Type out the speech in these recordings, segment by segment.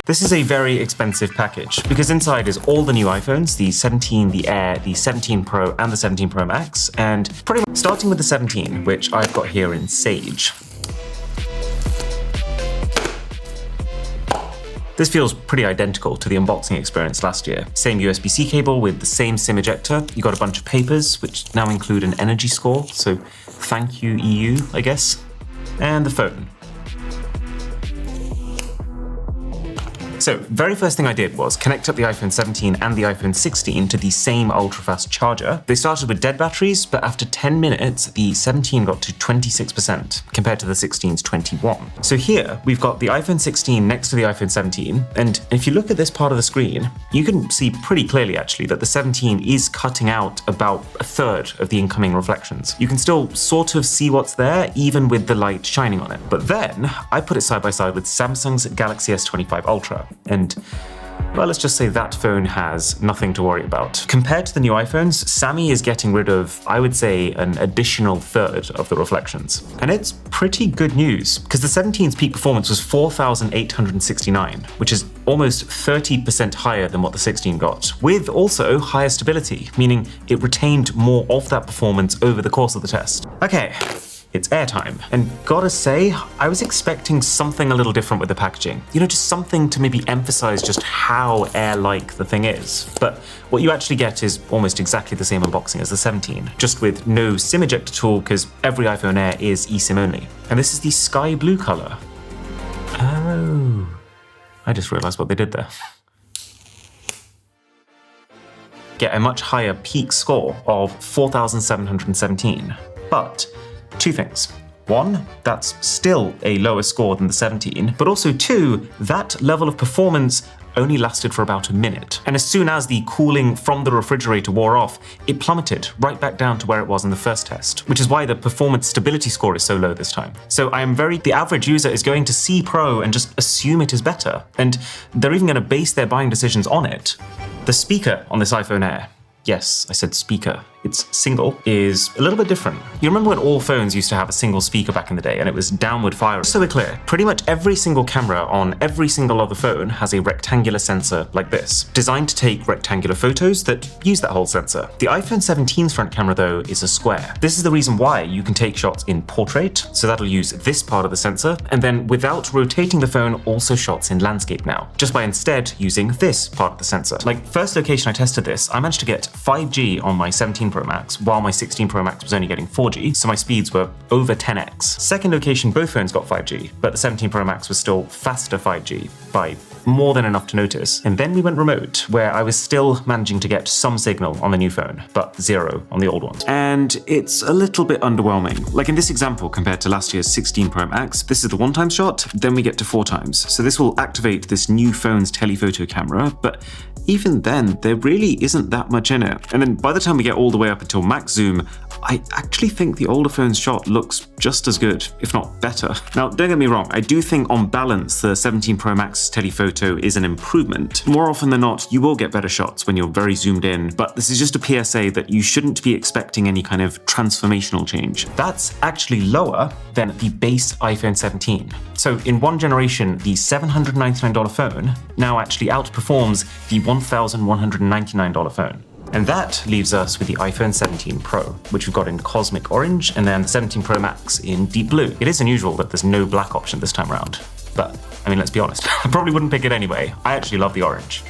This is a very expensive package because inside is all the new iPhones, the 17, the Air, the 17 Pro, and the 17 Pro Max, and pretty much starting with the 17, which I've got here in Sage. This feels pretty identical to the unboxing experience last year. Same USB-C cable with the same SIM ejector. You got a bunch of papers, which now include an energy score, so thank you EU, I guess. And the phone. So, very first thing I did was connect up the iPhone 17 and the iPhone 16 to the same ultra-fast charger. They started with dead batteries, but after 10 minutes, the 17 got to 26%, compared to the 16's 21%. So here, we've got the iPhone 16 next to the iPhone 17, and if you look at this part of the screen, you can see pretty clearly, actually, that the 17 is cutting out about a third of the incoming reflections. You can still sort of see what's there, even with the light shining on it. But then, I put it side by side with Samsung's Galaxy S25 Ultra. And, well, let's just say that phone has nothing to worry about. Compared to the new iPhones, Sammy is getting rid of, I would say, an additional third of the reflections. And it's pretty good news, because the 17's peak performance was 4,869, which is almost 30% higher than what the 16 got, with also higher stability, meaning it retained more of that performance over the course of the test. Okay. It's airtime. And gotta say, I was expecting something a little different with the packaging. You know, just something to maybe emphasize just how air-like the thing is. But what you actually get is almost exactly the same unboxing as the 17, just with no SIM ejector tool, because every iPhone Air is eSIM only. And this is the sky blue color. Oh, I just realized what they did there. Get a much higher peak score of 4,717, but two things. One, that's still a lower score than the 17, but also two, that level of performance only lasted for about a minute. And as soon as the cooling from the refrigerator wore off, it plummeted right back down to where it was in the first test, which is why the performance stability score is so low this time. So the average user is going to see Pro and just assume it is better. And they're even going to base their buying decisions on it. The speaker on this iPhone Air, yes, I said speaker, it's single, is a little bit different. You remember when all phones used to have a single speaker back in the day and it was downward firing? So we're clear, pretty much every single camera on every single other phone has a rectangular sensor like this, designed to take rectangular photos that use that whole sensor. The iPhone 17's front camera, though, is a square. This is the reason why you can take shots in portrait, so that'll use this part of the sensor, and then without rotating the phone, also shots in landscape now, just by instead using this part of the sensor. Like, first location I tested this, I managed to get 5G on my 17 Pro Max, while my 16 Pro Max was only getting 4G, so my speeds were over 10x. Second location, both phones got 5G, but the 17 Pro Max was still faster 5G by more than enough to notice. And then we went remote, where I was still managing to get some signal on the new phone, but zero on the old ones. And it's a little bit underwhelming. Like in this example, compared to last year's 16 Pro Max, this is the 1x shot, then we get to 4x. So this will activate this new phone's telephoto camera, but even then, there really isn't that much in it. And then by the time we get all the way up until max zoom, I actually think the older phone's shot looks just as good, if not better. Now, don't get me wrong, I do think on balance, the 17 Pro Max telephoto is an improvement. More often than not, you will get better shots when you're very zoomed in, but this is just a PSA that you shouldn't be expecting any kind of transformational change. That's actually lower than the base iPhone 17. So in one generation, the $799 phone now actually outperforms the $1,199 phone. And that leaves us with the iPhone 17 Pro, which we've got in cosmic orange, and then the 17 Pro Max in deep blue. It is unusual that there's no black option this time around, but I mean, let's be honest, I probably wouldn't pick it anyway. I actually love the orange.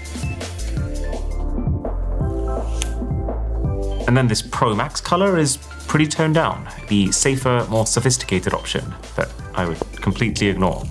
And then this Pro Max color is pretty toned down, the safer, more sophisticated option that I would completely ignore.